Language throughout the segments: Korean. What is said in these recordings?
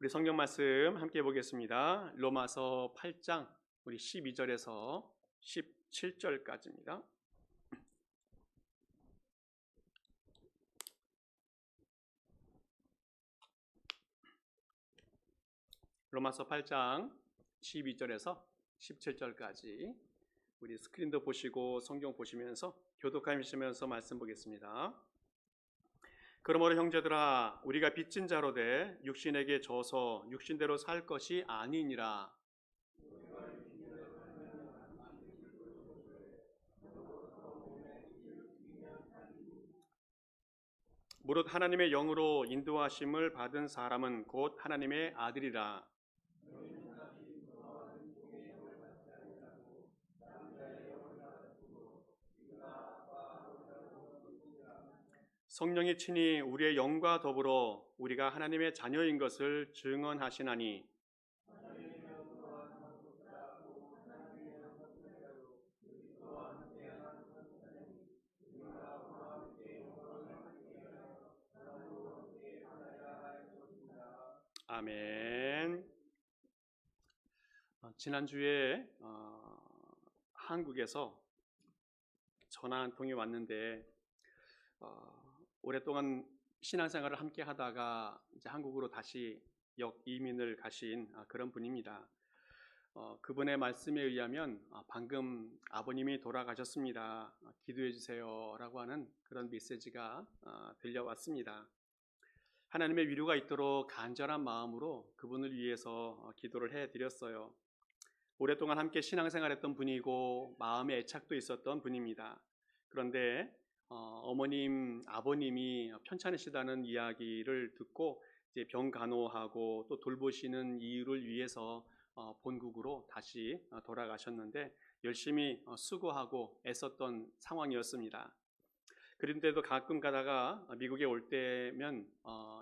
우리 성경 말씀 함께 보겠습니다. 로마서 8장 우리 12절에서 17절까지입니다. 로마서 8장 12절에서 17절까지 우리 스크린도 보시고 성경 보시면서 교독하시면서 말씀 보겠습니다. 그러므로 형제들아 우리가 빚진 자로 돼 육신에게 져서 육신대로 살 것이 아니니라. 무릇 하나님의 영으로 인도하심을 받은 사람은 곧 하나님의 아들이라. 성령이 친히 우리의 영과 더불어 우리가 하나님의 자녀인 것을 증언하시나니 아멘. 지난주에 한국에서 전화 한 통이 왔는데 오랫동안 신앙생활을 함께 하다가 이제 한국으로 다시 역이민을 가신 그런 분입니다. 그분의 말씀에 의하면 방금 아버님이 돌아가셨습니다. 기도해 주세요 라고 하는 그런 메시지가 들려왔습니다. 하나님의 위로가 있도록 간절한 마음으로 그분을 위해서 기도를 해드렸어요. 오랫동안 함께 신앙생활했던 분이고 마음의 애착도 있었던 분입니다. 그런데 어머님, 아버님이 편찮으시다는 이야기를 듣고 이제 병 간호하고 또 돌보시는 이유를 위해서 본국으로 다시 돌아가셨는데 열심히 수고하고 애썼던 상황이었습니다. 그런데도 가끔 가다가 미국에 올 때면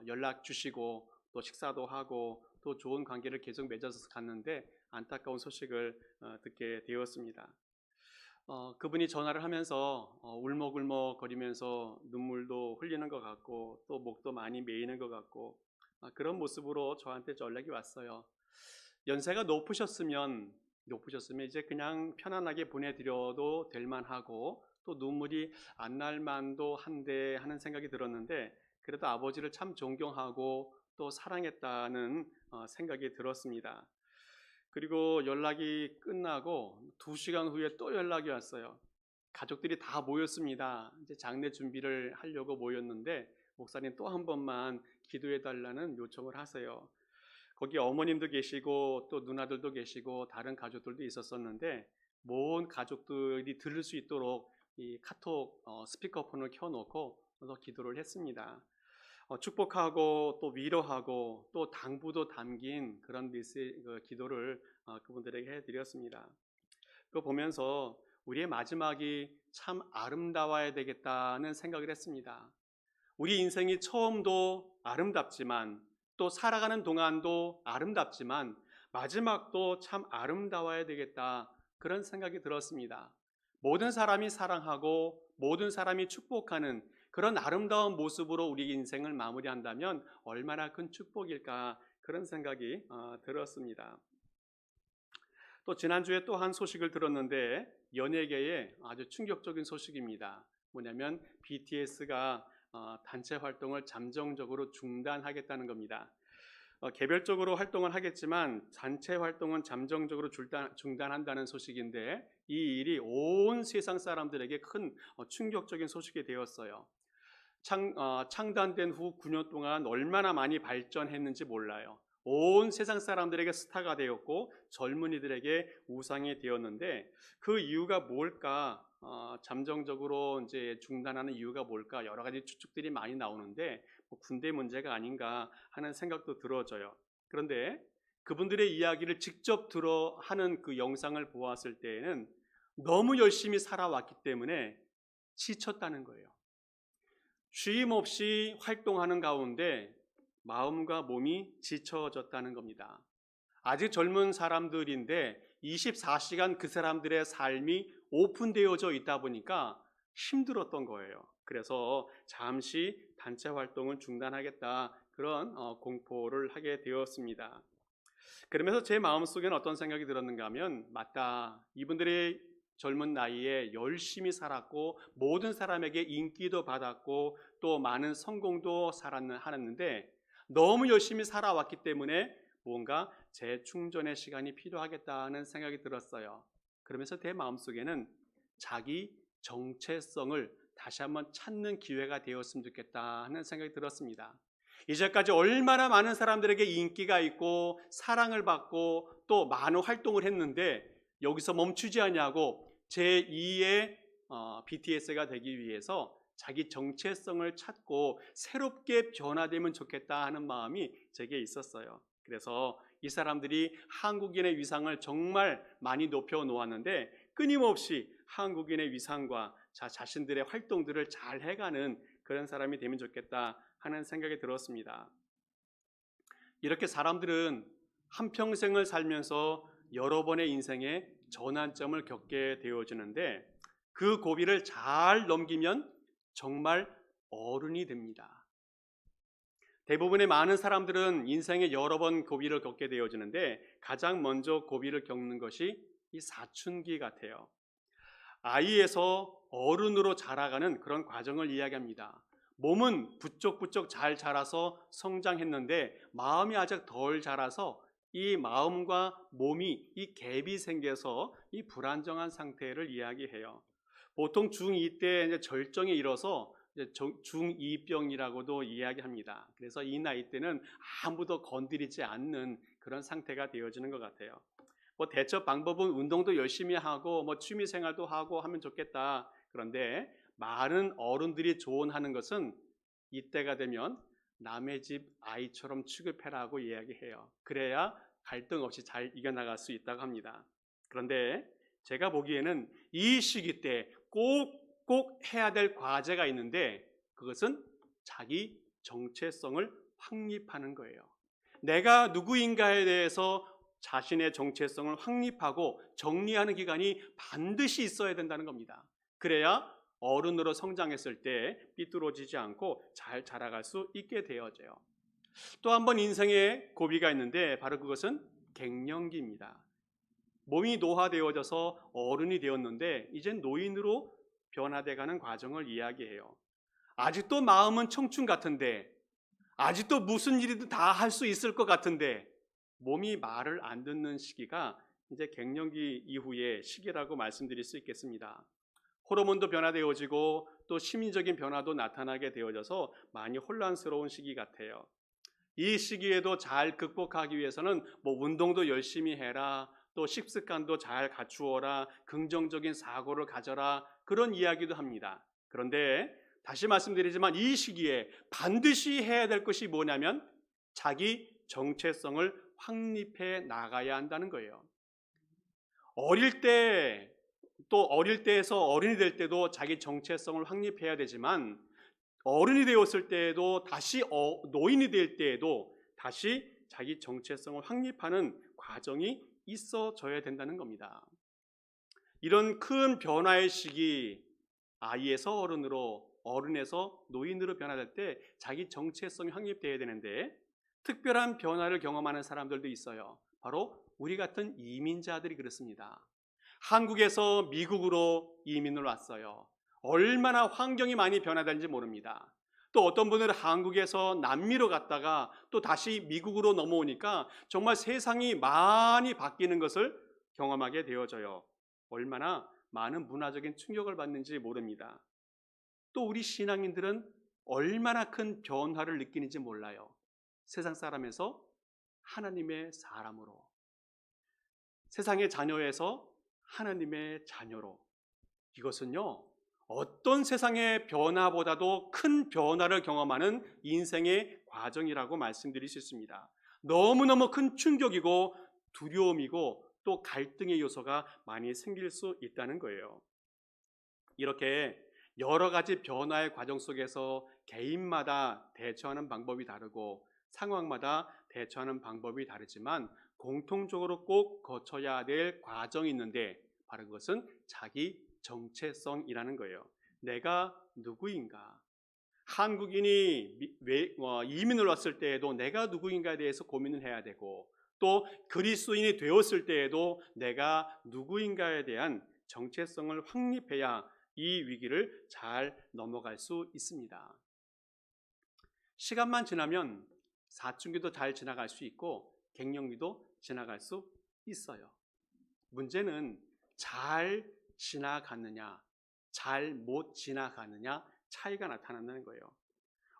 연락 주시고 또 식사도 하고 또 좋은 관계를 계속 맺어서 갔는데 안타까운 소식을 듣게 되었습니다. 그분이 전화를 하면서 울먹울먹 거리면서 눈물도 흘리는 것 같고 또 목도 많이 메이는 것 같고 그런 모습으로 저한테 연락이 왔어요. 연세가 높으셨으면 이제 그냥 편안하게 보내드려도 될 만하고 또 눈물이 안 날 만도 한데 하는 생각이 들었는데 그래도 아버지를 참 존경하고 또 사랑했다는 생각이 들었습니다. 그리고 연락이 끝나고 2시간 후에 또 연락이 왔어요. 가족들이 다 모였습니다. 이제 장례 준비를 하려고 모였는데 목사님 또 한 번만 기도해 달라는 요청을 하세요. 거기 어머님도 계시고 또 누나들도 계시고 다른 가족들도 있었었는데 모든 가족들이 들을 수 있도록 이 카톡 스피커폰을 켜놓고 기도를 했습니다. 축복하고 또 위로하고 또 당부도 담긴 그런 기도를 그분들에게 해드렸습니다. 그거 보면서 우리의 마지막이 참 아름다워야 되겠다는 생각을 했습니다. 우리 인생이 처음도 아름답지만 또 살아가는 동안도 아름답지만 마지막도 참 아름다워야 되겠다 그런 생각이 들었습니다. 모든 사람이 사랑하고 모든 사람이 축복하는 그런 아름다운 모습으로 우리 인생을 마무리한다면 얼마나 큰 축복일까 그런 생각이 들었습니다. 또 지난주에 또 한 소식을 들었는데 연예계의 아주 충격적인 소식입니다. 뭐냐면 BTS가 단체 활동을 잠정적으로 중단하겠다는 겁니다. 개별적으로 활동을 하겠지만 단체 활동은 잠정적으로 중단한다는 소식인데 이 일이 온 세상 사람들에게 큰 충격적인 소식이 되었어요. 창단된 후 9년 동안 얼마나 많이 발전했는지 몰라요. 온 세상 사람들에게 스타가 되었고 젊은이들에게 우상이 되었는데 그 이유가 뭘까? 잠정적으로 이제 중단하는 이유가 뭘까? 여러 가지 추측들이 많이 나오는데 군대 문제가 아닌가 하는 생각도 들어져요. 그런데 그분들의 이야기를 직접 들어 하는 그 영상을 보았을 때에는 너무 열심히 살아왔기 때문에 지쳤다는 거예요. 쉼 없이 활동하는 가운데 마음과 몸이 지쳐졌다는 겁니다. 아직 젊은 사람들인데 24시간 그 사람들의 삶이 오픈되어져 있다 보니까 힘들었던 거예요. 그래서 잠시 단체 활동을 중단하겠다 그런 공포를 하게 되었습니다. 그러면서 제 마음속에는 어떤 생각이 들었는가 하면, 맞다, 이분들의 젊은 나이에 열심히 살았고 모든 사람에게 인기도 받았고 또 많은 성공도 하는데 너무 열심히 살아왔기 때문에 뭔가 재충전의 시간이 필요하겠다는 생각이 들었어요. 그러면서 제 마음속에는 자기 정체성을 다시 한번 찾는 기회가 되었으면 좋겠다 하는 생각이 들었습니다. 이제까지 얼마나 많은 사람들에게 인기가 있고 사랑을 받고 또 많은 활동을 했는데 여기서 멈추지 않냐고 제2의 BTS가 되기 위해서 자기 정체성을 찾고 새롭게 변화되면 좋겠다 하는 마음이 제게 있었어요. 그래서 이 사람들이 한국인의 위상을 정말 많이 높여 놓았는데 끊임없이 한국인의 위상과 자신들의 활동들을 잘 해가는 그런 사람이 되면 좋겠다 하는 생각이 들었습니다. 이렇게 사람들은 한평생을 살면서 여러 번의 인생에 전환점을 겪게 되어지는데 그 고비를 잘 넘기면 정말 어른이 됩니다. 대부분의 많은 사람들은 인생에 여러 번 고비를 겪게 되어지는데 가장 먼저 고비를 겪는 것이 이 사춘기 같아요. 아이에서 어른으로 자라가는 그런 과정을 이야기합니다. 몸은 부쩍부쩍 잘 자라서 성장했는데 마음이 아직 덜 자라서 이 마음과 몸이 이 갭이 생겨서 이 불안정한 상태를 이야기해요. 보통 중2 때 이제 절정에 이뤄서 중2병이라고도 이야기합니다. 그래서 이 나이 때는 아무도 건드리지 않는 그런 상태가 되어지는 것 같아요. 뭐 대처 방법은 운동도 열심히 하고 뭐 취미 생활도 하고 하면 좋겠다. 그런데 많은 어른들이 조언하는 것은 이때가 되면 남의 집 아이처럼 취급해라고 이야기해요. 그래야 갈등 없이 잘 이겨나갈 수 있다고 합니다. 그런데 제가 보기에는 이 시기 때 꼭 해야 될 과제가 있는데 그것은 자기 정체성을 확립하는 거예요. 내가 누구인가에 대해서 자신의 정체성을 확립하고 정리하는 기간이 반드시 있어야 된다는 겁니다. 그래야 어른으로 성장했을 때 삐뚤어지지 않고 잘 자라갈 수 있게 되어져요. 또 한 번 인생에 고비가 있는데 바로 그것은 갱년기입니다. 몸이 노화되어져서 어른이 되었는데 이젠 노인으로 변화돼가는 과정을 이야기해요. 아직도 마음은 청춘 같은데 아직도 무슨 일이든 다 할 수 있을 것 같은데 몸이 말을 안 듣는 시기가 이제 갱년기 이후의 시기라고 말씀드릴 수 있겠습니다. 호르몬도 변화되어지고 또 심리적인 변화도 나타나게 되어져서 많이 혼란스러운 시기 같아요. 이 시기에도 잘 극복하기 위해서는 뭐 운동도 열심히 해라, 또 식습관도 잘 갖추어라, 긍정적인 사고를 가져라 그런 이야기도 합니다. 그런데 다시 말씀드리지만 이 시기에 반드시 해야 될 것이 뭐냐면 자기 정체성을 확립해 나가야 한다는 거예요. 어릴 때에서 어른이 될 때도 자기 정체성을 확립해야 되지만 어른이 되었을 때에도 다시 노인이 될 때에도 다시 자기 정체성을 확립하는 과정이 있어져야 된다는 겁니다. 이런 큰 변화의 시기, 아이에서 어른으로, 어른에서 노인으로 변화될 때 자기 정체성이 확립되어야 되는데 특별한 변화를 경험하는 사람들도 있어요. 바로 우리 같은 이민자들이 그렇습니다. 한국에서 미국으로 이민을 왔어요. 얼마나 환경이 많이 변화되는지 모릅니다. 또 어떤 분들은 한국에서 남미로 갔다가 또 다시 미국으로 넘어오니까 정말 세상이 많이 바뀌는 것을 경험하게 되어져요. 얼마나 많은 문화적인 충격을 받는지 모릅니다. 또 우리 신앙인들은 얼마나 큰 변화를 느끼는지 몰라요. 세상 사람에서 하나님의 사람으로, 세상의 자녀에서 하나님의 자녀로. 이것은요, 어떤 세상의 변화보다도 큰 변화를 경험하는 인생의 과정이라고 말씀드릴 수 있습니다. 너무너무 큰 충격이고 두려움이고 또 갈등의 요소가 많이 생길 수 있다는 거예요. 이렇게 여러 가지 변화의 과정 속에서 개인마다 대처하는 방법이 다르고 상황마다 대처하는 방법이 다르지만 공통적으로 꼭 거쳐야 될 과정이 있는데 바로 그것은 자기 정체성이라는 거예요. 내가 누구인가? 한국인이 이민을 왔을 때에도 내가 누구인가에 대해서 고민을 해야 되고, 또 그리스도인이 되었을 때에도 내가 누구인가에 대한 정체성을 확립해야 이 위기를 잘 넘어갈 수 있습니다. 시간만 지나면 사춘기도 잘 지나갈 수 있고 갱년기도 지나갈 수 있어요. 문제는 잘 지나가느냐, 잘 못 지나가느냐 차이가 나타난다는 거예요.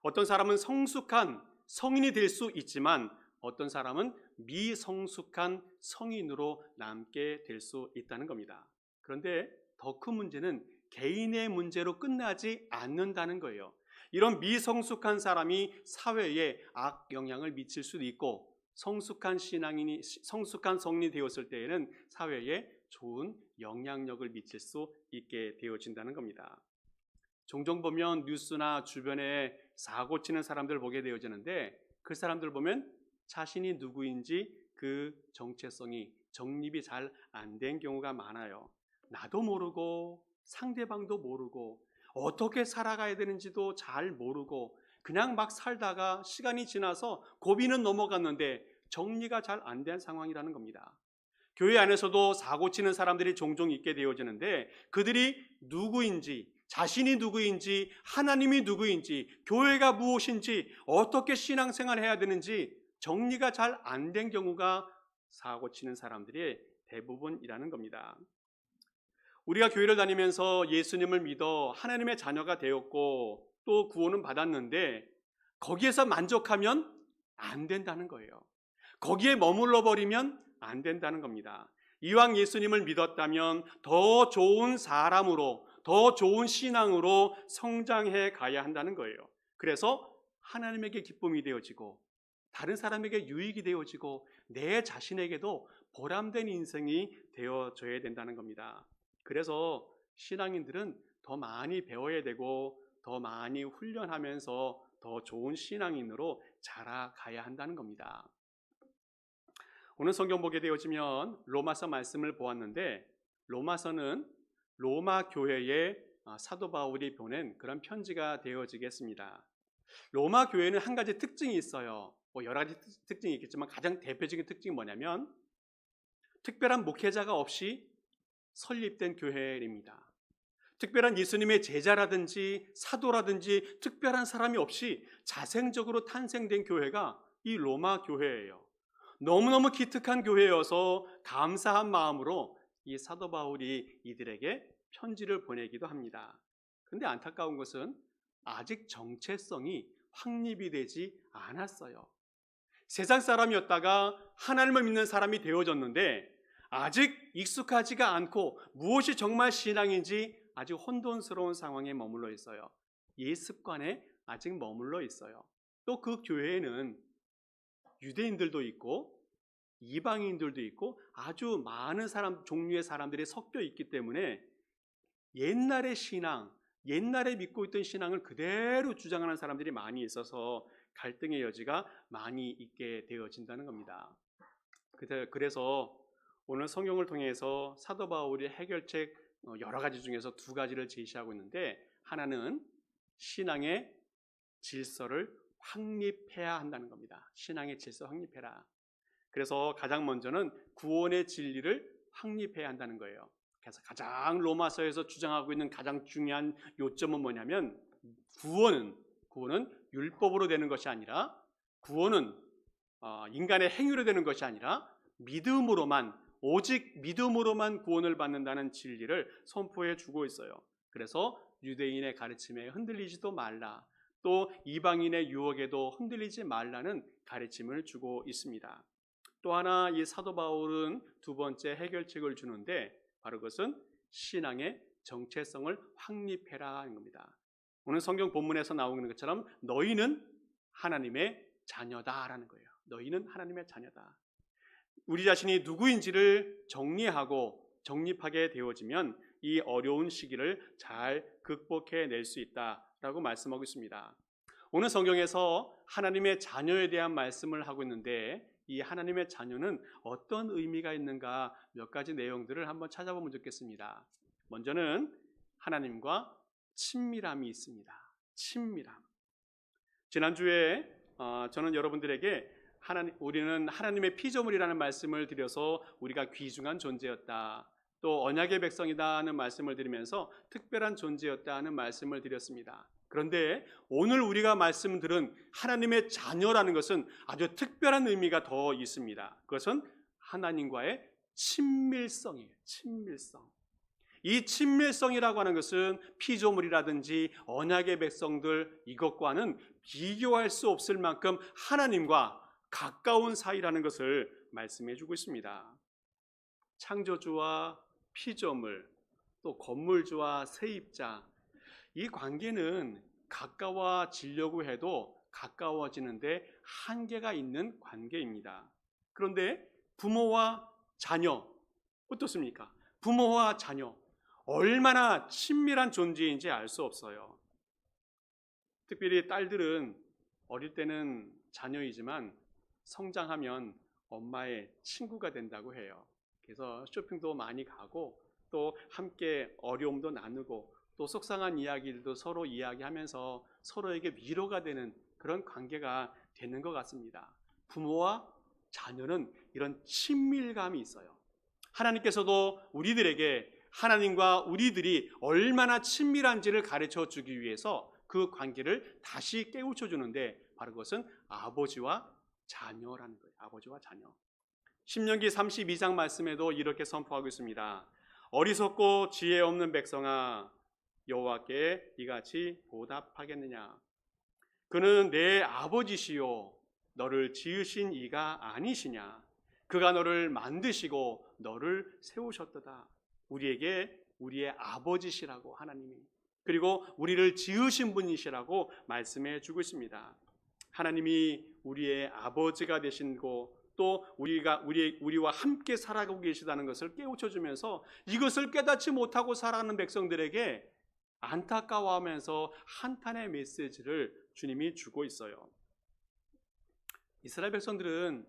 어떤 사람은 성숙한 성인이 될 수 있지만 어떤 사람은 미성숙한 성인으로 남게 될 수 있다는 겁니다. 그런데 더 큰 문제는 개인의 문제로 끝나지 않는다는 거예요. 이런 미성숙한 사람이 사회에 악영향을 미칠 수도 있고, 성숙한 성인이 되었을 때에는 사회에 좋은 영향력을 미칠 수 있게 되어진다는 겁니다. 종종 보면 뉴스나 주변에 사고 치는 사람들 보게 되어지는데, 그 사람들 보면 자신이 누구인지 그 정체성이 정립이 잘 안 된 경우가 많아요. 나도 모르고 상대방도 모르고 어떻게 살아가야 되는지도 잘 모르고 그냥 막 살다가 시간이 지나서 고비는 넘어갔는데 정리가 잘 안 된 상황이라는 겁니다. 교회 안에서도 사고 치는 사람들이 종종 있게 되어지는데, 그들이 누구인지, 자신이 누구인지, 하나님이 누구인지, 교회가 무엇인지, 어떻게 신앙생활을 해야 되는지 정리가 잘 안 된 경우가 사고 치는 사람들의 대부분이라는 겁니다. 우리가 교회를 다니면서 예수님을 믿어 하나님의 자녀가 되었고 또 구원은 받았는데 거기에서 만족하면 안 된다는 거예요. 거기에 머물러 버리면 안 된다는 겁니다. 이왕 예수님을 믿었다면 더 좋은 사람으로, 더 좋은 신앙으로 성장해 가야 한다는 거예요. 그래서 하나님에게 기쁨이 되어지고 다른 사람에게 유익이 되어지고 내 자신에게도 보람된 인생이 되어져야 된다는 겁니다. 그래서 신앙인들은 더 많이 배워야 되고 더 많이 훈련하면서 더 좋은 신앙인으로 자라가야 한다는 겁니다. 오늘 성경 보게 되어지면 로마서 말씀을 보았는데, 로마서는 로마 교회에 사도 바울이 보낸 그런 편지가 되어지겠습니다. 로마 교회는 한 가지 특징이 있어요. 여러 가지 특징이 있겠지만 가장 대표적인 특징이 뭐냐면 특별한 목회자가 없이 설립된 교회입니다. 특별한 예수님의 제자라든지 사도라든지 특별한 사람이 없이 자생적으로 탄생된 교회가 이 로마 교회예요. 너무너무 기특한 교회여서 감사한 마음으로 이 사도 바울이 이들에게 편지를 보내기도 합니다. 그런데 안타까운 것은 아직 정체성이 확립이 되지 않았어요. 세상 사람이었다가 하나님을 믿는 사람이 되어졌는데 아직 익숙하지가 않고 무엇이 정말 신앙인지 아직 혼돈스러운 상황에 머물러 있어요. 옛 습관에 아직 머물러 있어요. 또 그 교회에는 유대인들도 있고 이방인들도 있고 아주 많은 종류의 사람들이 섞여 있기 때문에 옛날의 신앙, 옛날에 믿고 있던 신앙을 그대로 주장하는 사람들이 많이 있어서 갈등의 여지가 많이 있게 되어진다는 겁니다. 그래서 오늘 성경을 통해서 사도 바울이 해결책 여러 가지 중에서 두 가지를 제시하고 있는데, 하나는 신앙의 질서를 확립해야 한다는 겁니다. 신앙의 질서 확립해라. 그래서 가장 먼저는 구원의 진리를 확립해야 한다는 거예요. 그래서 가장 로마서에서 주장하고 있는 가장 중요한 요점은 뭐냐면 구원은 율법으로 되는 것이 아니라, 구원은 인간의 행위로 되는 것이 아니라 믿음으로만, 오직 믿음으로만 구원을 받는다는 진리를 선포해 주고 있어요. 그래서 유대인의 가르침에 흔들리지도 말라, 또 이방인의 유혹에도 흔들리지 말라는 가르침을 주고 있습니다. 또 하나 이 사도 바울은 두 번째 해결책을 주는데 바로 그것은 신앙의 정체성을 확립해라 하는 겁니다. 오늘 성경 본문에서 나오는 것처럼 너희는 하나님의 자녀다라는 거예요. 너희는 하나님의 자녀다. 우리 자신이 누구인지를 정리하고 정립하게 되어지면 이 어려운 시기를 잘 극복해낼 수 있다라고 말씀하고 있습니다. 오늘 성경에서 하나님의 자녀에 대한 말씀을 하고 있는데, 이 하나님의 자녀는 어떤 의미가 있는가 몇 가지 내용들을 한번 찾아보면 좋겠습니다. 먼저는 하나님과 친밀함이 있습니다. 친밀함. 지난주에 저는 여러분들에게 우리는 하나님의 피조물이라는 말씀을 드려서 우리가 귀중한 존재였다, 또 언약의 백성이다는 말씀을 드리면서 특별한 존재였다는 말씀을 드렸습니다. 그런데 오늘 우리가 말씀 들은 하나님의 자녀라는 것은 아주 특별한 의미가 더 있습니다. 그것은 하나님과의 친밀성이에요. 친밀성. 이 친밀성이라고 하는 것은 피조물이라든지 언약의 백성들 이것과는 비교할 수 없을 만큼 하나님과 가까운 사이라는 것을 말씀해 주고 있습니다. 창조주와 피조물, 또 건물주와 세입자, 이 관계는 가까워지려고 해도 가까워지는데 한계가 있는 관계입니다. 그런데 부모와 자녀 어떻습니까? 부모와 자녀 얼마나 친밀한 존재인지 알 수 없어요. 특별히 딸들은 어릴 때는 자녀이지만 성장하면 엄마의 친구가 된다고 해요. 그래서 쇼핑도 많이 가고 또 함께 어려움도 나누고 또 속상한 이야기들도 서로 이야기하면서 서로에게 위로가 되는 그런 관계가 되는 것 같습니다. 부모와 자녀는 이런 친밀감이 있어요. 하나님께서도 우리들에게 하나님과 우리들이 얼마나 친밀한지를 가르쳐 주기 위해서 그 관계를 다시 깨우쳐 주는데 바로 그것은 아버지와 자녀라는 거예요. 아버지와 자녀. 신명기 32장 말씀에도 이렇게 선포하고 있습니다. 어리석고 지혜 없는 백성아, 여호와께 이같이 보답하겠느냐? 그는 내 아버지시요 너를 지으신 이가 아니시냐? 그가 너를 만드시고 너를 세우셨도다. 우리에게 우리의 아버지시라고 하나님이, 그리고 우리를 지으신 분이시라고 말씀해 주고 있습니다. 하나님이 우리의 아버지가 되시고 또 우리와 함께 살아가고 계시다는 것을 깨우쳐 주면서 이것을 깨닫지 못하고 살아가는 백성들에게 안타까워하면서 한탄의 메시지를 주님이 주고 있어요. 이스라엘 백성들은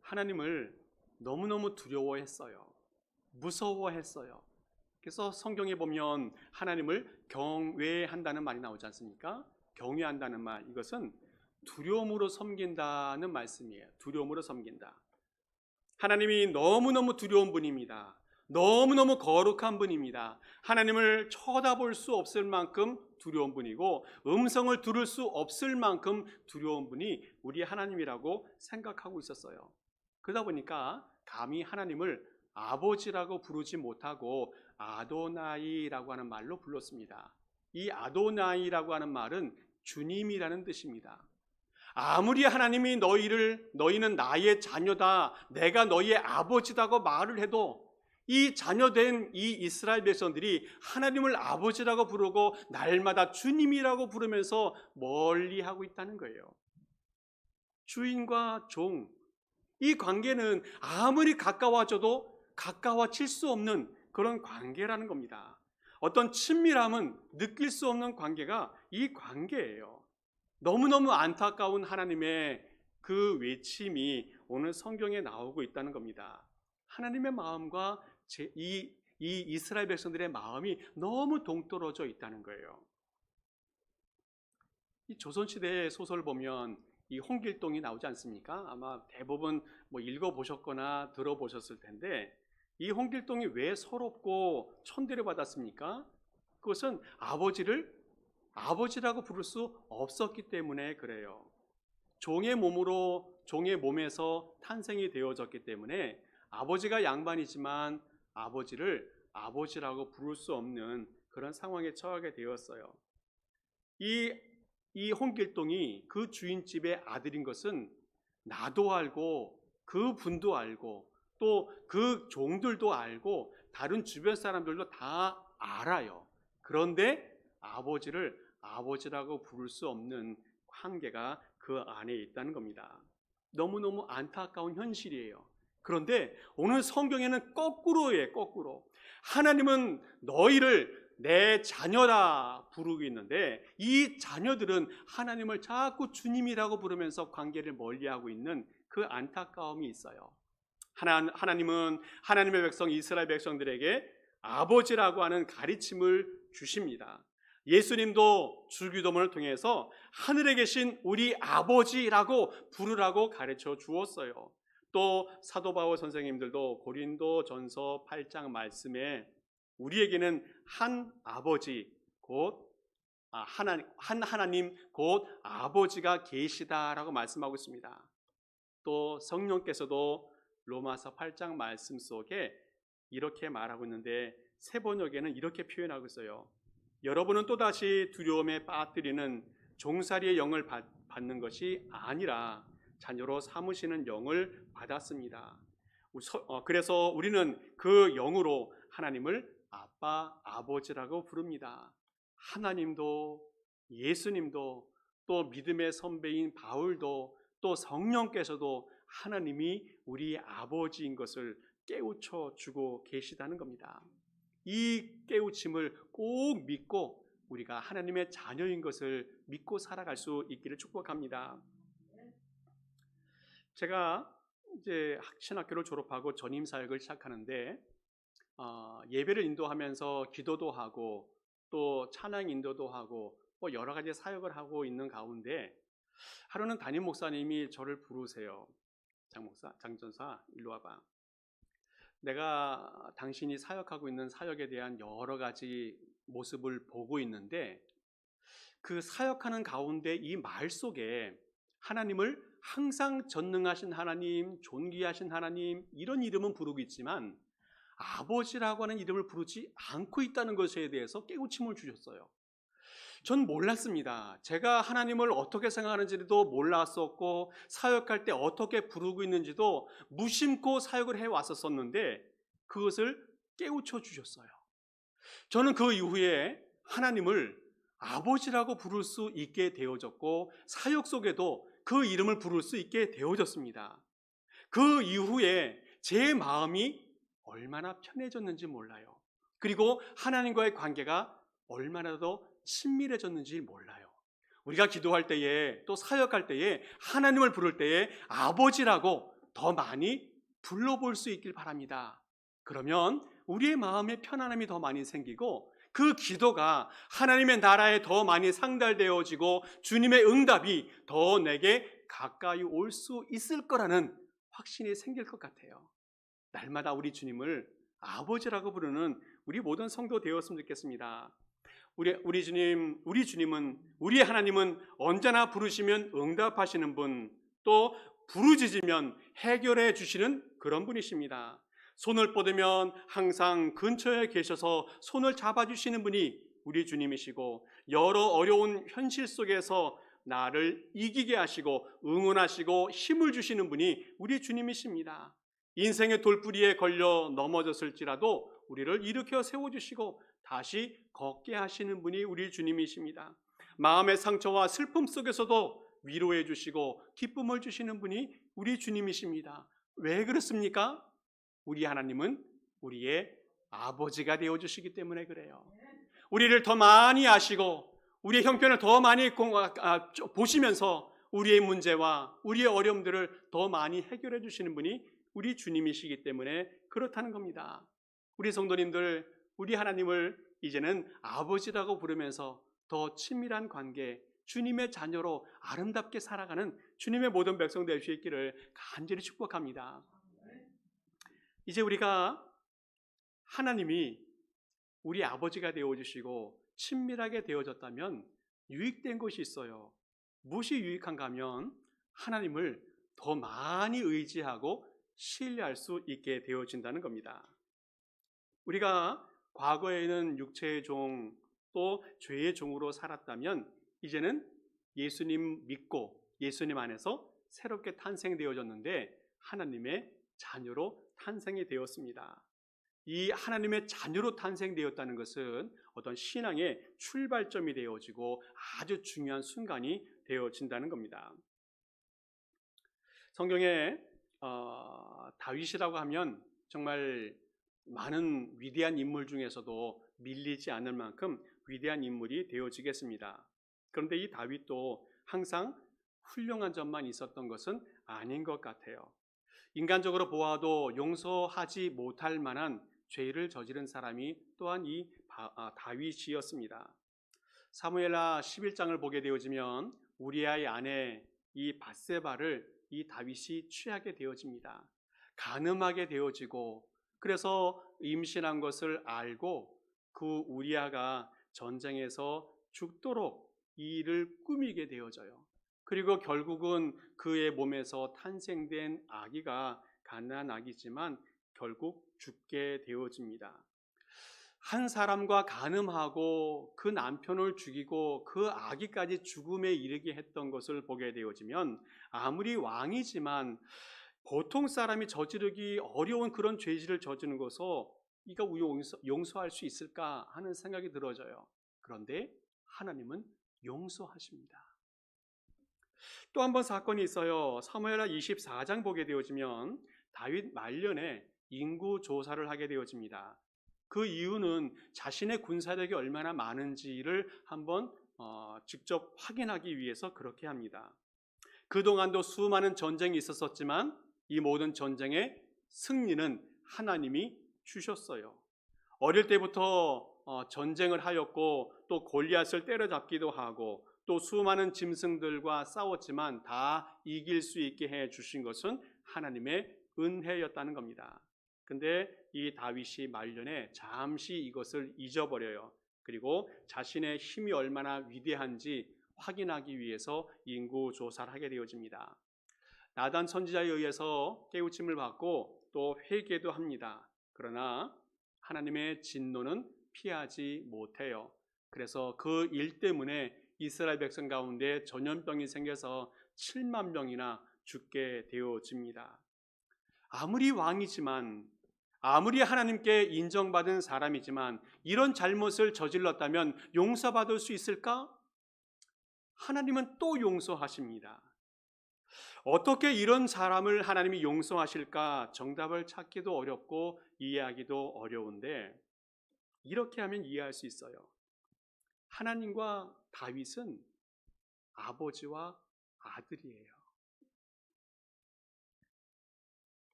하나님을 너무너무 두려워했어요. 무서워했어요. 그래서 성경에 보면 하나님을 경외한다는 말이 나오지 않습니까? 경외한다는 말, 이것은 두려움으로 섬긴다는 말씀이에요. 두려움으로 섬긴다. 하나님이 너무너무 두려운 분입니다. 너무너무 거룩한 분입니다. 하나님을 쳐다볼 수 없을 만큼 두려운 분이고 음성을 들을 수 없을 만큼 두려운 분이 우리 하나님이라고 생각하고 있었어요. 그러다 보니까 감히 하나님을 아버지라고 부르지 못하고 아도나이라고 하는 말로 불렀습니다. 이 아도나이라고 하는 말은 주님이라는 뜻입니다. 아무리 하나님이 너희는 나의 자녀다, 내가 너희의 아버지다고 말을 해도 이 자녀된 이 이스라엘 백성들이 하나님을 아버지라고 부르고 날마다 주님이라고 부르면서 멀리하고 있다는 거예요. 주인과 종, 이 관계는 아무리 가까워져도 가까워질 수 없는 그런 관계라는 겁니다. 어떤 친밀함은 느낄 수 없는 관계가 이 관계예요. 너무너무 안타까운 하나님의 그 외침이 오늘 성경에 나오고 있다는 겁니다. 하나님의 마음과 이 이스라엘 백성들의 마음이 너무 동떨어져 있다는 거예요. 이 조선시대 소설 보면 이 홍길동이 나오지 않습니까? 아마 대부분 읽어보셨거나 들어보셨을 텐데 이 홍길동이 왜 서럽고 천대를 받았습니까? 그것은 아버지를 아버지라고 부를 수 없었기 때문에 그래요. 종의 몸에서 탄생이 되어졌기 때문에 아버지가 양반이지만 아버지를 아버지라고 부를 수 없는 그런 상황에 처하게 되었어요. 이 홍길동이 그 주인집의 아들인 것은 나도 알고 그 분도 알고 또 그 종들도 알고 다른 주변 사람들도 다 알아요. 그런데 아버지를 아버지라고 부를 수 없는 한계가 그 안에 있다는 겁니다. 너무너무 안타까운 현실이에요. 그런데 오늘 성경에는 거꾸로예요. 거꾸로. 하나님은 너희를 내 자녀라 부르고 있는데 이 자녀들은 하나님을 자꾸 주님이라고 부르면서 관계를 멀리하고 있는 그 안타까움이 있어요. 하나님은 하나님의 백성 이스라엘 백성들에게 아버지라고 하는 가르침을 주십니다. 예수님도 주기도문을 통해서 하늘에 계신 우리 아버지라고 부르라고 가르쳐 주었어요. 또 사도 바울 선생님들도 고린도전서 8장 말씀에 우리에게는 한 아버지 곧 한 하나님 곧 아버지가 계시다라고 말씀하고 있습니다. 또 성령께서도 로마서 8장 말씀 속에 이렇게 말하고 있는데 새 번역에는 이렇게 표현하고 있어요. 여러분은 또다시 두려움에 빠뜨리는 종살이의 영을 받는 것이 아니라 자녀로 삼으시는 영을 받았습니다. 그래서 우리는 그 영으로 하나님을 아빠, 아버지라고 부릅니다. 하나님도 예수님도 또 믿음의 선배인 바울도 또 성령께서도 하나님이 우리 아버지인 것을 깨우쳐 주고 계시다는 겁니다. 이 깨우침을 꼭 믿고 우리가 하나님의 자녀인 것을 믿고 살아갈 수 있기를 축복합니다. 제가 이제 신학교를 졸업하고 전임 사역을 시작하는데 예배를 인도하면서 기도도 하고 또 찬양 인도도 하고 뭐 여러 가지 사역을 하고 있는 가운데 하루는 담임 목사님이 저를 부르세요. 장 목사, 장 전사, 일로 와봐. 내가 당신이 사역하고 있는 사역에 대한 여러 가지 모습을 보고 있는데 그 사역하는 가운데 이 말 속에 하나님을 항상 전능하신 하나님, 존귀하신 하나님 이런 이름은 부르고 있지만 아버지라고 하는 이름을 부르지 않고 있다는 것에 대해서 깨우침을 주셨어요. 전 몰랐습니다. 제가 하나님을 어떻게 생각하는지도 몰랐었고 사역할 때 어떻게 부르고 있는지도 무심코 사역을 해왔었는데 그것을 깨우쳐 주셨어요. 저는 그 이후에 하나님을 아버지라고 부를 수 있게 되어졌고 사역 속에도 그 이름을 부를 수 있게 되어졌습니다. 그 이후에 제 마음이 얼마나 편해졌는지 몰라요. 그리고 하나님과의 관계가 얼마나 더 친밀해졌는지 몰라요. 우리가 기도할 때에 또 사역할 때에 하나님을 부를 때에 아버지라고 더 많이 불러볼 수 있길 바랍니다. 그러면 우리의 마음에 편안함이 더 많이 생기고 그 기도가 하나님의 나라에 더 많이 상달되어지고 주님의 응답이 더 내게 가까이 올 수 있을 거라는 확신이 생길 것 같아요. 날마다 우리 주님을 아버지라고 부르는 우리 모든 성도 되었으면 좋겠습니다. 우리 주님은 우리 하나님은 언제나 부르시면 응답하시는 분, 또 부르짖으면 해결해 주시는 그런 분이십니다. 손을 뻗으면 항상 근처에 계셔서 손을 잡아주시는 분이 우리 주님이시고 여러 어려운 현실 속에서 나를 이기게 하시고 응원하시고 힘을 주시는 분이 우리 주님이십니다. 인생의 돌부리에 걸려 넘어졌을지라도 우리를 일으켜 세워주시고 다시 걷게 하시는 분이 우리 주님이십니다. 마음의 상처와 슬픔 속에서도 위로해 주시고 기쁨을 주시는 분이 우리 주님이십니다. 왜 그렇습니까? 우리 하나님은 우리의 아버지가 되어주시기 때문에 그래요. 우리를 더 많이 아시고 우리의 형편을 더 많이 보시면서 우리의 문제와 우리의 어려움들을 더 많이 해결해 주시는 분이 우리 주님이시기 때문에 그렇다는 겁니다. 우리 성도님들, 우리 하나님을 이제는 아버지라고 부르면서 더 친밀한 관계, 주님의 자녀로 아름답게 살아가는 주님의 모든 백성 될 수 있기를 간절히 축복합니다. 이제 우리가 하나님이 우리 아버지가 되어주시고 친밀하게 되어졌다면 유익된 것이 있어요. 무엇이 유익한가 하면 하나님을 더 많이 의지하고 신뢰할 수 있게 되어진다는 겁니다. 우리가 과거에는 육체의 종, 또 죄의 종으로 살았다면 이제는 예수님 믿고 예수님 안에서 새롭게 탄생되어졌는데 하나님의 자녀로 탄생이 되었습니다. 이 하나님의 자녀로 탄생되었다는 것은 어떤 신앙의 출발점이 되어지고 아주 중요한 순간이 되어진다는 겁니다. 성경에 다윗이라고 하면 정말 많은 위대한 인물 중에서도 밀리지 않을 만큼 위대한 인물이 되어지겠습니다. 그런데 이 다윗도 항상 훌륭한 점만 있었던 것은 아닌 것 같아요. 인간적으로 보아도 용서하지 못할 만한 죄를 저지른 사람이 또한 이 다윗이었습니다. 사무엘하 11장을 보게 되어지면 우리아의 아내 이 밧세바를 이 다윗이 취하게 되어집니다. 간음하게 되어지고, 그래서 임신한 것을 알고 그 우리아가 전쟁에서 죽도록 이 일을 꾸미게 되어져요. 그리고 결국은 그의 몸에서 탄생된 아기가 갓난 아기지만 결국 죽게 되어집니다. 한 사람과 간음하고 그 남편을 죽이고 그 아기까지 죽음에 이르게 했던 것을 보게 되어지면 아무리 왕이지만 보통 사람이 저지르기 어려운 그런 죄질을 저지르는 것을 이가 용서할 수 있을까 하는 생각이 들어져요. 그런데 하나님은 용서하십니다. 또 한 번 사건이 있어요. 사무엘하 24장 보게 되어지면 다윗 말년에 인구 조사를 하게 되어집니다. 그 이유는 자신의 군사력이 얼마나 많은지를 한번 직접 확인하기 위해서 그렇게 합니다. 그동안도 수많은 전쟁이 있었지만 이 모든 전쟁의 승리는 하나님이 주셨어요. 어릴 때부터 전쟁을 하였고 또 골리앗을 때려잡기도 하고 또 수많은 짐승들과 싸웠지만 다 이길 수 있게 해 주신 것은 하나님의 은혜였다는 겁니다. 근데 이 다윗이 말년에 잠시 이것을 잊어버려요. 그리고 자신의 힘이 얼마나 위대한지 확인하기 위해서 인구 조사를 하게 되어집니다. 나단 선지자에 의해서 깨우침을 받고 또 회개도 합니다. 그러나 하나님의 진노는 피하지 못해요. 그래서 그 일 때문에 이스라엘 백성 가운데 전염병이 생겨서 7만 명이나 죽게 되어집니다. 아무리 왕이지만, 아무리 하나님께 인정받은 사람이지만 이런 잘못을 저질렀다면 용서받을 수 있을까? 하나님은 또 용서하십니다. 어떻게 이런 사람을 하나님이 용서하실까? 정답을 찾기도 어렵고 이해하기도 어려운데 이렇게 하면 이해할 수 있어요. 하나님과 다윗은 아버지와 아들이에요.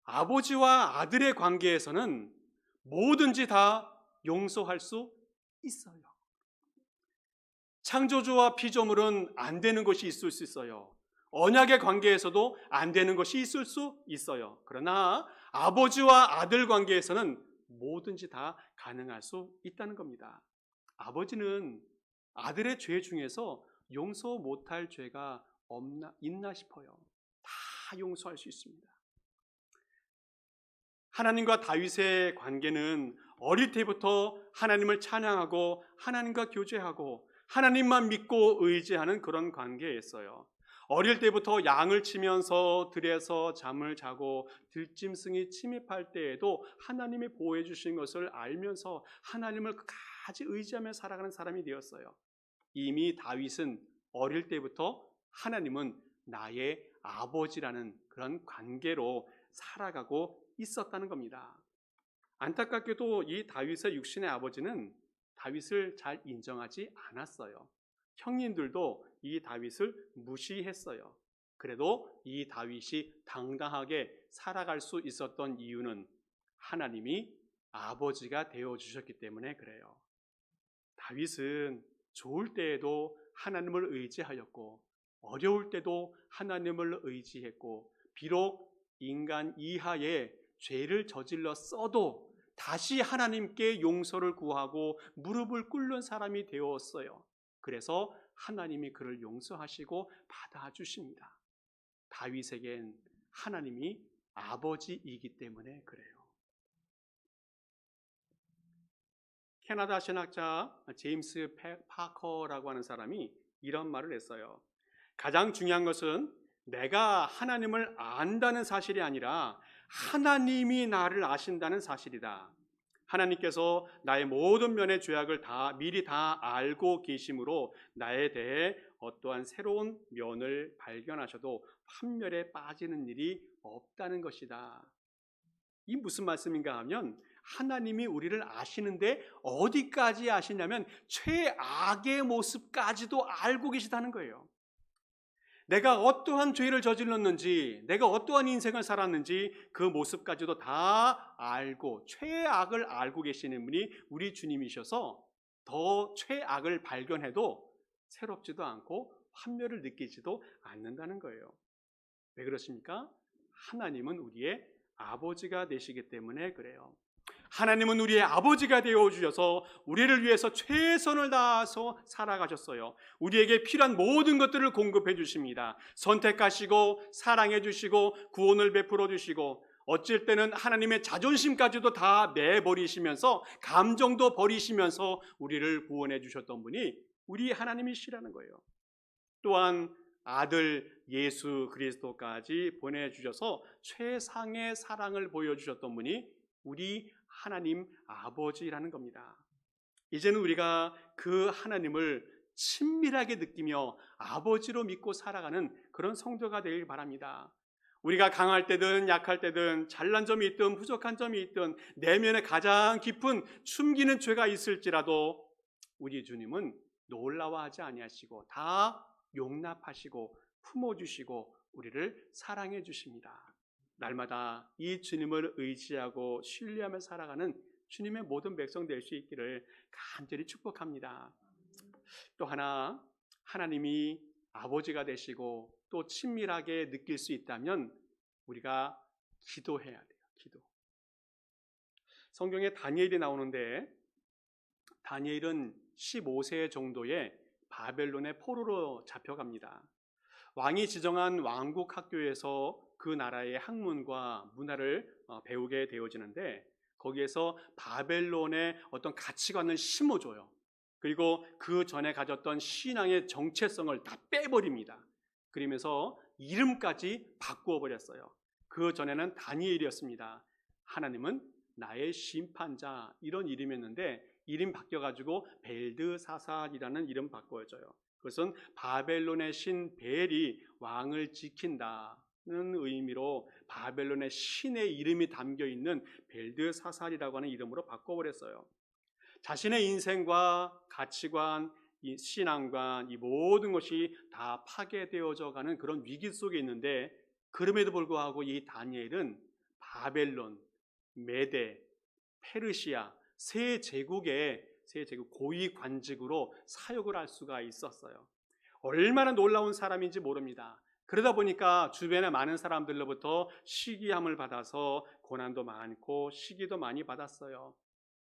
아버지와 아들의 관계에서는 뭐든지 다 용서할 수 있어요. 창조주와 피조물은 안 되는 것이 있을 수 있어요. 언약의 관계에서도 안 되는 것이 있을 수 있어요. 그러나 아버지와 아들 관계에서는 뭐든지 다 가능할 수 있다는 겁니다. 아버지는 아들의 죄 중에서 용서 못할 죄가 있나 싶어요. 다 용서할 수 있습니다. 하나님과 다윗의 관계는 어릴 때부터 하나님을 찬양하고 하나님과 교제하고 하나님만 믿고 의지하는 그런 관계였어요. 어릴 때부터 양을 치면서 들에서 잠을 자고 들짐승이 침입할 때에도 하나님이 보호해 주신 것을 알면서 하나님을 끝까지 의지하며 살아가는 사람이 되었어요. 이미 다윗은 어릴 때부터 하나님은 나의 아버지라는 그런 관계로 살아가고 있었다는 겁니다. 안타깝게도 이 다윗의 육신의 아버지는 다윗을 잘 인정하지 않았어요. 형님들도 이 다윗을 무시했어요. 그래도 이 다윗이 당당하게 살아갈 수 있었던 이유는 하나님이 아버지가 되어주셨기 때문에 그래요. 다윗은 좋을 때에도 하나님을 의지하였고 어려울 때도 하나님을 의지했고 비록 인간 이하의 죄를 저질렀어도 다시 하나님께 용서를 구하고 무릎을 꿇는 사람이 되었어요. 그래서 하나님이 그를 용서하시고 받아주십니다. 다윗에겐 하나님이 아버지이기 때문에 그래요. 캐나다 신학자 제임스 파커라고 하는 사람이 이런 말을 했어요. 가장 중요한 것은 내가 하나님을 안다는 사실이 아니라 하나님이 나를 아신다는 사실이다. 하나님께서 나의 모든 면의 죄악을 미리 다 알고 계심으로 나에 대해 어떠한 새로운 면을 발견하셔도 판멸에 빠지는 일이 없다는 것이다. 이 무슨 말씀인가 하면 하나님이 우리를 아시는데 어디까지 아시냐면 최악의 모습까지도 알고 계시다는 거예요. 내가 어떠한 죄를 저질렀는지, 내가 어떠한 인생을 살았는지 그 모습까지도 다 알고 최악을 알고 계시는 분이 우리 주님이셔서 더 최악을 발견해도 새롭지도 않고 환멸을 느끼지도 않는다는 거예요. 왜 그렇습니까? 하나님은 우리의 아버지가 되시기 때문에 그래요. 하나님은 우리의 아버지가 되어 주셔서 우리를 위해서 최선을 다해서 살아가셨어요. 우리에게 필요한 모든 것들을 공급해 주십니다. 선택하시고 사랑해 주시고 구원을 베풀어 주시고 어쩔 때는 하나님의 자존심까지도 다 내버리시면서 감정도 버리시면서 우리를 구원해 주셨던 분이 우리 하나님이시라는 거예요. 또한 아들 예수 그리스도까지 보내주셔서 최상의 사랑을 보여주셨던 분이 우리 하나님 아버지라는 겁니다. 이제는 우리가 그 하나님을 친밀하게 느끼며 아버지로 믿고 살아가는 그런 성도가 되길 바랍니다. 우리가 강할 때든 약할 때든 잘난 점이 있든 부족한 점이 있든 내면에 가장 깊은 숨기는 죄가 있을지라도 우리 주님은 놀라워하지 아니하시고 다 용납하시고 품어주시고 우리를 사랑해 주십니다. 날마다 이 주님을 의지하고 신뢰하며 살아가는 주님의 모든 백성 될 수 있기를 간절히 축복합니다. 또 하나, 하나님이 아버지가 되시고 또 친밀하게 느낄 수 있다면 우리가 기도해야 돼요. 기도. 성경에 다니엘이 나오는데 다니엘은 15세 정도에 바벨론의 포로로 잡혀갑니다. 왕이 지정한 왕국 학교에서 그 나라의 학문과 문화를 배우게 되어지는데 거기에서 바벨론의 어떤 가치관을 심어줘요. 그리고 그 전에 가졌던 신앙의 정체성을 다 빼버립니다. 그러면서 이름까지 바꾸어 버렸어요. 그 전에는 다니엘이었습니다. 하나님은 나의 심판자 이런 이름이었는데 이름 바뀌어가지고 벨드사살이라는 이름 바꿔줘요. 그것은 바벨론의 신 벨이 왕을 지킨다는 의미로 바벨론의 신의 이름이 담겨있는 벨드사살이라고 하는 이름으로 바꿔버렸어요. 자신의 인생과 가치관, 이 신앙관, 이 모든 것이 다 파괴되어져 가는 그런 위기 속에 있는데 그럼에도 불구하고 이 다니엘은 바벨론, 메데, 페르시아 세 제국의 고위 관직으로 사역을 할 수가 있었어요. 얼마나 놀라운 사람인지 모릅니다. 그러다 보니까 주변에 많은 사람들로부터 시기함을 받아서 고난도 많고 시기도 많이 받았어요.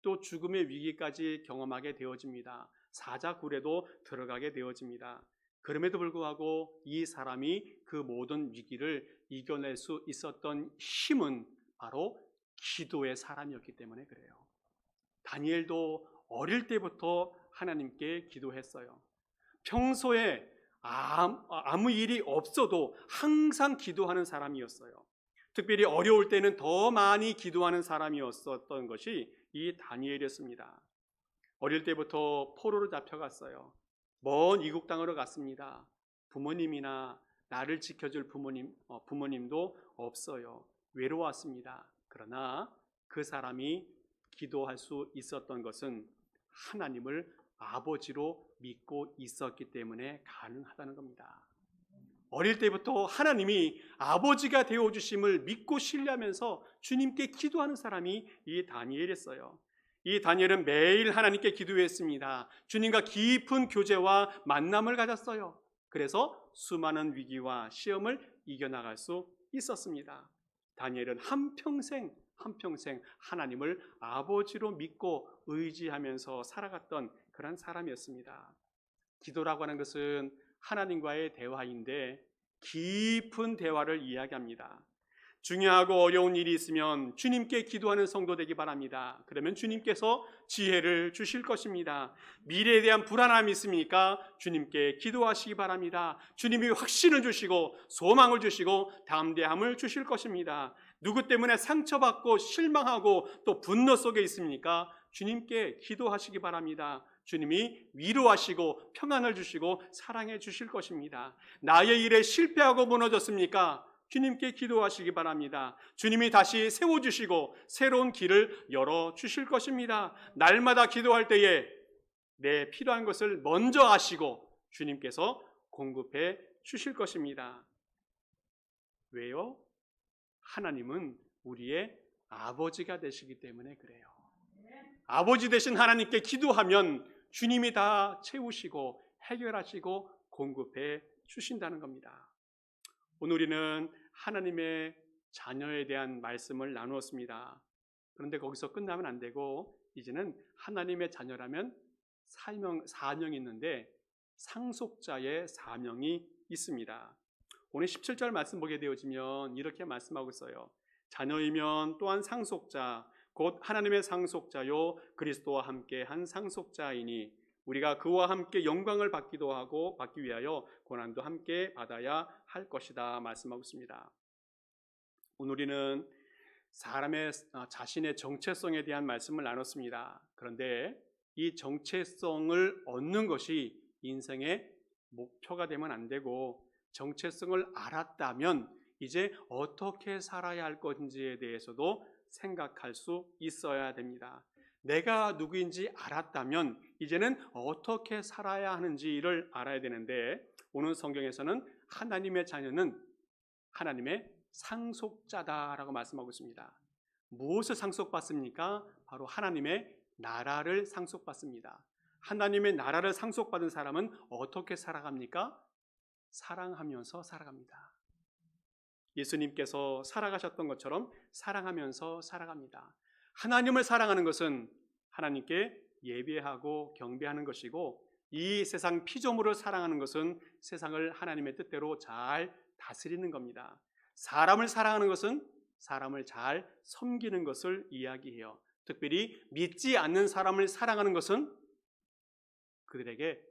또 죽음의 위기까지 경험하게 되어집니다. 사자굴에도 들어가게 되어집니다. 그럼에도 불구하고 이 사람이 그 모든 위기를 이겨낼 수 있었던 힘은 바로 기도의 사람이었기 때문에 그래요. 다니엘도 어릴 때부터 하나님께 기도했어요. 평소에 아무 일이 없어도 항상 기도하는 사람이었어요. 특별히 어려울 때는 더 많이 기도하는 사람이었던 것이 이 다니엘이었습니다. 어릴 때부터 포로로 잡혀갔어요. 먼 이국 땅으로 갔습니다. 부모님이나 나를 지켜줄 부모님도 없어요. 외로웠습니다. 그러나 그 사람이 기도할 수 있었던 것은 하나님을 아버지로 믿고 있었기 때문에 가능하다는 겁니다. 어릴 때부터 하나님이 아버지가 되어주심을 믿고 신뢰하면서 주님께 기도하는 사람이 이 다니엘이었어요. 이 다니엘은 매일 하나님께 기도했습니다. 주님과 깊은 교제와 만남을 가졌어요. 그래서 수많은 위기와 시험을 이겨나갈 수 있었습니다. 다니엘은 한평생 하나님을 아버지로 믿고 의지하면서 살아갔던 그런 사람이었습니다. 기도라고 하는 것은 하나님과의 대화인데 깊은 대화를 이야기합니다. 중요하고 어려운 일이 있으면 주님께 기도하는 성도 되기 바랍니다. 그러면 주님께서 지혜를 주실 것입니다. 미래에 대한 불안함이 있습니까? 주님께 기도하시기 바랍니다. 주님이 확신을 주시고 소망을 주시고 담대함을 주실 것입니다. 누구 때문에 상처받고 실망하고 또 분노 속에 있습니까? 주님께 기도하시기 바랍니다. 주님이 위로하시고 평안을 주시고 사랑해 주실 것입니다. 나의 일에 실패하고 무너졌습니까? 주님께 기도하시기 바랍니다. 주님이 다시 세워주시고 새로운 길을 열어주실 것입니다. 날마다 기도할 때에 내 필요한 것을 먼저 아시고 주님께서 공급해 주실 것입니다. 왜요? 하나님은 우리의 아버지가 되시기 때문에 그래요. 아버지 되신 하나님께 기도하면 주님이 다 채우시고 해결하시고 공급해 주신다는 겁니다. 오늘 우리는 하나님의 자녀에 대한 말씀을 나누었습니다. 그런데 거기서 끝나면 안 되고 이제는 하나님의 자녀라면 사명이 있는데 상속자의 사명이 있습니다. 오늘 17절 말씀 보게 되어지면 이렇게 말씀하고 있어요. 자녀이면 또한 상속자 곧 하나님의 상속자요 그리스도와 함께 한 상속자이니 우리가 그와 함께 영광을 받기 위하여 고난도 함께 받아야 할 것이다 말씀하고 있습니다. 오늘 우리는 사람의 자신의 정체성에 대한 말씀을 나눴습니다. 그런데 이 정체성을 얻는 것이 인생의 목표가 되면 안 되고 정체성을 알았다면 이제 어떻게 살아야 할 건지에 대해서도 생각할 수 있어야 됩니다. 내가 누구인지 알았다면 이제는 어떻게 살아야 하는지를 알아야 되는데 오늘 성경에서는 하나님의 자녀는 하나님의 상속자다라고 말씀하고 있습니다. 무엇을 상속받습니까? 바로 하나님의 나라를 상속받습니다. 하나님의 나라를 상속받은 사람은 어떻게 살아갑니까? 사랑하면서 살아갑니다. 예수님께서 살아가셨던 것처럼 사랑하면서 살아갑니다. 하나님을 사랑하는 것은 하나님께 예배하고 경배하는 것이고 이 세상 피조물을 사랑하는 것은 세상을 하나님의 뜻대로 잘 다스리는 겁니다. 사람을 사랑하는 것은 사람을 잘 섬기는 것을 이야기해요. 특별히 믿지 않는 사람을 사랑하는 것은 그들에게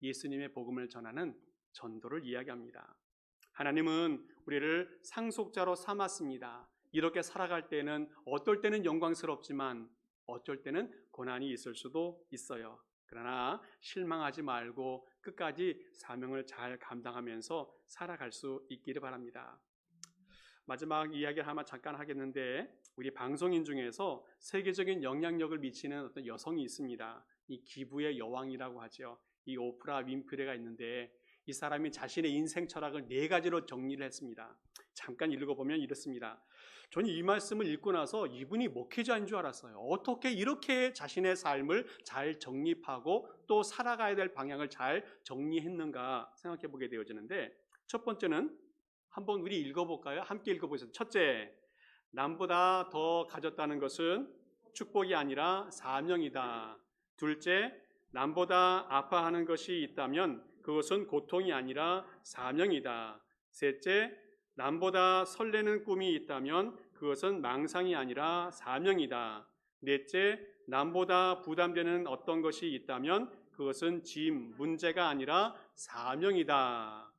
예수님의 복음을 전하는 전도를 이야기합니다. 하나님은 우리를 상속자로 삼았습니다. 이렇게 살아갈 때는 어떨 때는 영광스럽지만 어쩔 때는 고난이 있을 수도 있어요. 그러나 실망하지 말고 끝까지 사명을 잘 감당하면서 살아갈 수 있기를 바랍니다. 마지막 이야기를 하나 잠깐 하겠는데 우리 방송인 중에서 세계적인 영향력을 미치는 어떤 여성이 있습니다. 이 기부의 여왕이라고 하죠. 이 오프라 윈프리가 있는데 이 사람이 자신의 인생 철학을 4가지로 정리를 했습니다. 잠깐 읽어보면 이렇습니다. 저는 이 말씀을 읽고 나서 이분이 목회자인 줄 알았어요. 어떻게 이렇게 자신의 삶을 잘 정립하고 또 살아가야 될 방향을 잘 정리했는가 생각해 보게 되어지는데 첫 번째는 한번 우리 읽어볼까요? 함께 읽어보세요. 첫째, 남보다 더 가졌다는 것은 축복이 아니라 사명이다. 둘째, 남보다 아파하는 것이 있다면 그것은 고통이 아니라 사명이다. 셋째, 남보다 설레는 꿈이 있다면 그것은 망상이 아니라 사명이다. 넷째, 남보다 부담되는 어떤 것이 있다면 그것은 짐, 문제가 아니라 사명이다.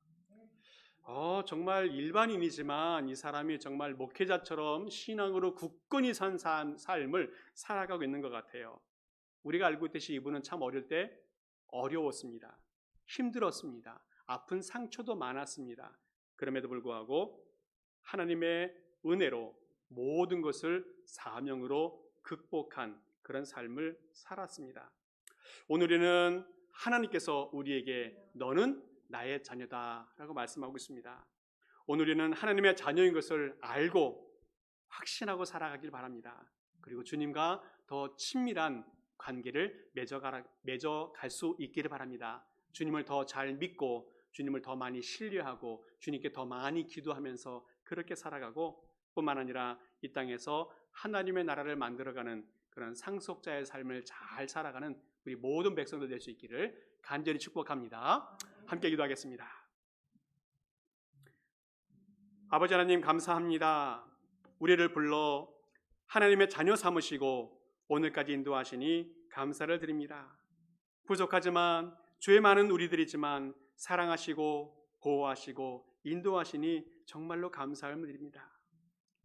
정말 일반인이지만 이 사람이 정말 목회자처럼 신앙으로 굳건히 산 삶을 살아가고 있는 것 같아요. 우리가 알고 있듯이 이분은 참 어릴 때 어려웠습니다. 힘들었습니다. 아픈 상처도 많았습니다. 그럼에도 불구하고 하나님의 은혜로 모든 것을 사명으로 극복한 그런 삶을 살았습니다. 오늘 우리는 하나님께서 우리에게 너는 나의 자녀다라고 말씀하고 있습니다. 오늘 우리는 하나님의 자녀인 것을 알고 확신하고 살아가길 바랍니다. 그리고 주님과 더 친밀한 관계를 맺어갈 수 있기를 바랍니다. 주님을 더 잘 믿고 주님을 더 많이 신뢰하고 주님께 더 많이 기도하면서 그렇게 살아가고 뿐만 아니라 이 땅에서 하나님의 나라를 만들어가는 그런 상속자의 삶을 잘 살아가는 우리 모든 백성들 될 수 있기를 간절히 축복합니다. 함께 기도하겠습니다. 아버지 하나님 감사합니다. 우리를 불러 하나님의 자녀 삼으시고 오늘까지 인도하시니 감사를 드립니다. 부족하지만 죄 많은 우리들이지만 사랑하시고 보호하시고 인도하시니 정말로 감사함을 드립니다.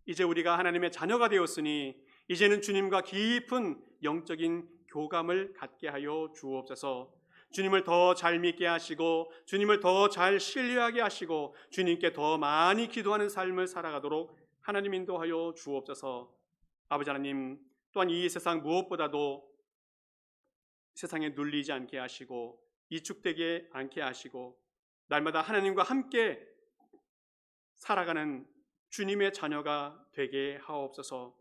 이제 우리가 하나님의 자녀가 되었으니 이제는 주님과 깊은 영적인 교감을 갖게 하여 주옵소서. 주님을 더 잘 믿게 하시고 주님을 더 잘 신뢰하게 하시고 주님께 더 많이 기도하는 삶을 살아가도록 하나님 인도하여 주옵소서. 아버지 하나님 또한 이 세상 무엇보다도 세상에 눌리지 않게 하시고 이축되게 않게 하시고 날마다 하나님과 함께 살아가는 주님의 자녀가 되게 하옵소서.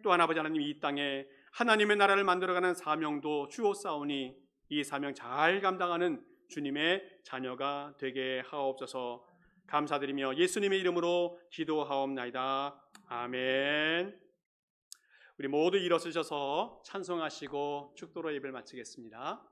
또한 아버지 하나님 이 땅에 하나님의 나라를 만들어가는 사명도 주옵사오니 이 사명 잘 감당하는 주님의 자녀가 되게 하옵소서. 감사드리며 예수님의 이름으로 기도하옵나이다. 아멘. 우리 모두 일어서셔서 찬송하시고 축도로 예배를 마치겠습니다.